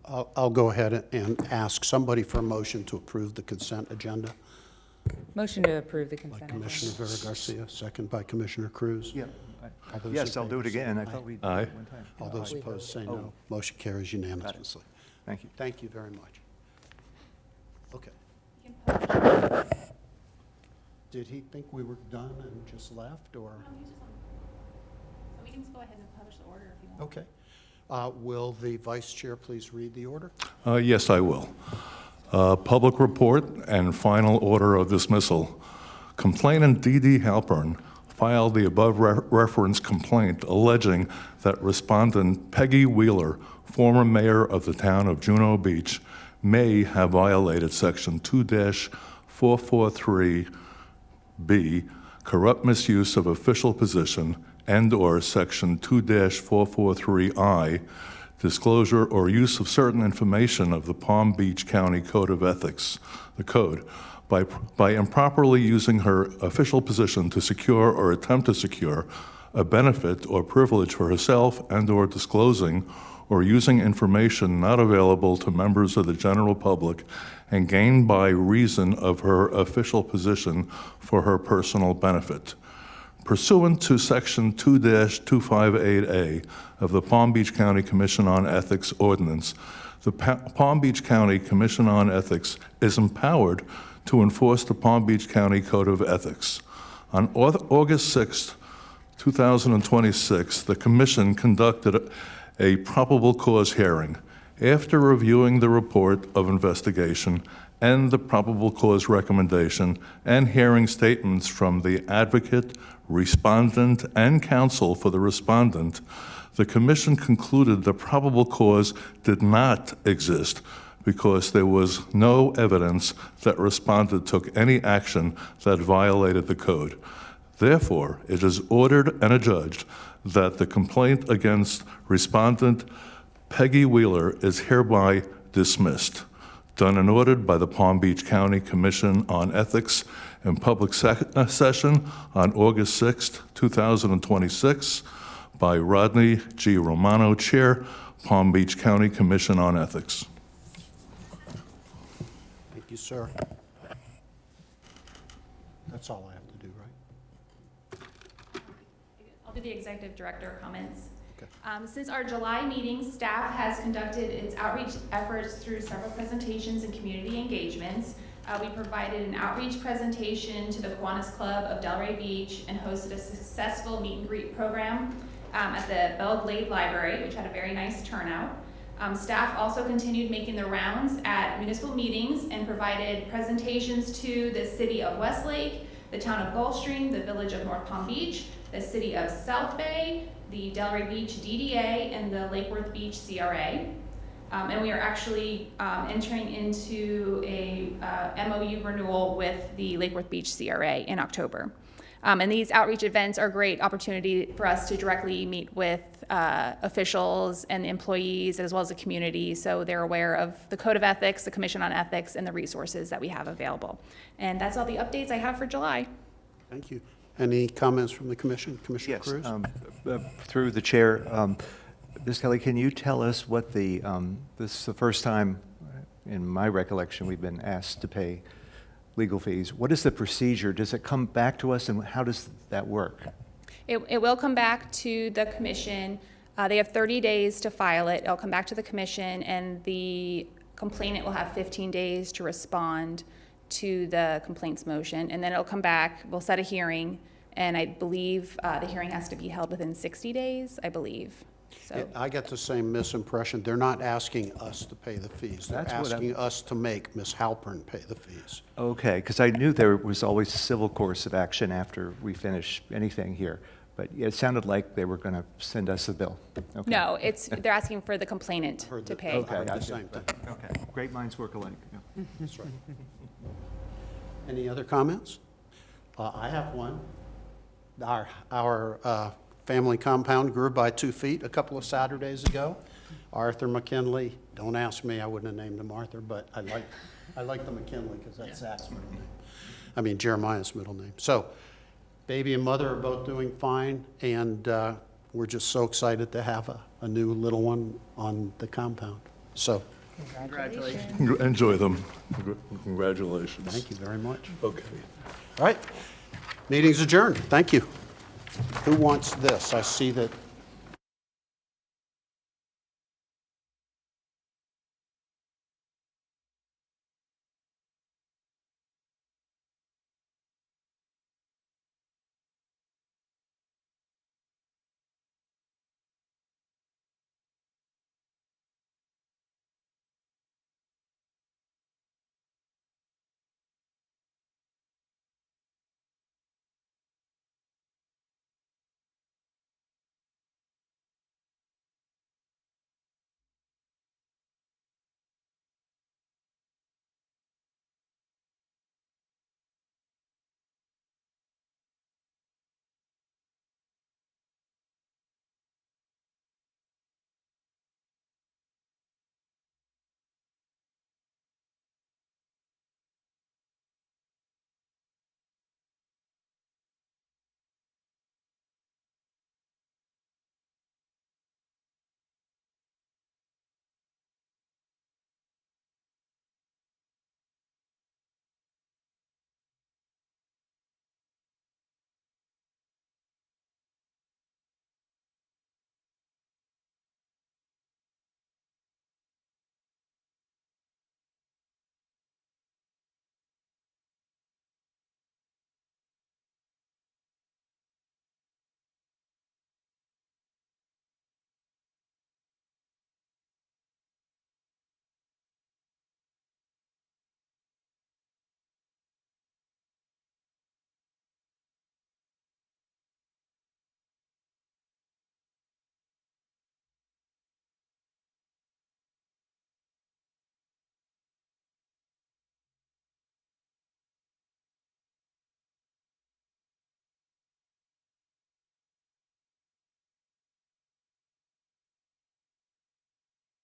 I'll go ahead and ask somebody for a motion to approve the consent agenda. Motion to approve the By consent Commissioner agenda. Vera Garcia, second by Commissioner Cruz. Yeah. All those Yes, in I'll do it favor say again. I aye. thought we did Aye. it one time. All those opposed say no. Oh. Motion carries unanimously. Thank you. Thank you very much. Okay. Did he think we were done and just left, or? So we can just go ahead and publish the order if you want. Okay. Will the vice chair please read the order? Yes, I will. Public report and final order of dismissal. Complainant D.D. Halpern filed the above referenced complaint alleging that respondent Peggy Wheeler, former mayor of the town of Juno Beach, may have violated Section 2-443B, corrupt misuse of official position, and/or Section 2-443I, disclosure or use of certain information of the Palm Beach County Code of Ethics, the code, by improperly using her official position to secure or attempt to secure a benefit or privilege for herself and/or disclosing or using information not available to members of the general public and gained by reason of her official position for her personal benefit. Pursuant to Section 2-258A of the Palm Beach County Commission on Ethics Ordinance, the Palm Beach County Commission on Ethics is empowered to enforce the Palm Beach County Code of Ethics. On August 6, 2026, the Commission conducted a probable cause hearing. After reviewing the report of investigation and the probable cause recommendation and hearing statements from the advocate, respondent, and counsel for the respondent, the Commission concluded the probable cause did not exist because there was no evidence that respondent took any action that violated the code. Therefore, it is ordered and adjudged that the complaint against respondent Peggy Wheeler is hereby dismissed. Done and ordered by the Palm Beach County Commission on Ethics in public session on August 6, 2026, by Rodney G. Romano, Chair, Palm Beach County Commission on Ethics. Thank you, sir. That's all I have to do, right? I'll do the executive director comments. Okay. Since our July meeting, staff has conducted its outreach efforts through several presentations and community engagements. We provided an outreach presentation to the Kiwanis Club of Delray Beach and hosted a successful meet and greet program at the Belle Glade Library, which had a very nice turnout. Staff also continued making the rounds at municipal meetings and provided presentations to the city of Westlake, the town of Gulfstream, the village of North Palm Beach, the city of South Bay, the Delray Beach DDA, and the Lake Worth Beach CRA. And we are actually entering into a MOU renewal with the Lake Worth Beach CRA in October. And these outreach events are a great opportunity for us to directly meet with officials and employees as well as the community, so they're aware of the Code of Ethics, the Commission on Ethics, and the resources that we have available. And that's all the updates I have for July. Thank you. Any comments from the commission? Commissioner Yes, Cruz? through the chair, Ms. Kelly, can you tell us what this is the first time in my recollection we've been asked to pay legal fees. What is the procedure? Does it come back to us, and how does that work? It will come back to the commission. They have 30 days to file it. It'll come back to the commission, and the complainant will have 15 days to respond to the complaints motion, and then it'll come back. We'll set a hearing, and I believe the hearing has to be held within 60 days, I believe. So. I get the same misimpression. They're not asking us to pay the fees. They're asking us to make Ms. Halpern pay the fees. Okay, because I knew there was always a civil course of action after we finish anything here. But it sounded like they were going to send us a bill. Okay. No, they're asking for the complainant to pay. Okay, the same thing. Okay, great minds work alike. Yeah. That's right. Any other comments? I have one. Our family compound grew by 2 feet a couple of Saturdays ago. Arthur McKinley, don't ask me, I wouldn't have named him Arthur, but I like the McKinley because that's Zach's middle name. I mean Jeremiah's middle name. So baby and mother are both doing fine, and we're just so excited to have a new little one on the compound. So Congratulations. Enjoy them. Congratulations. Thank you very much. Okay. All right, meeting's adjourned. Thank you. Who wants this? I see that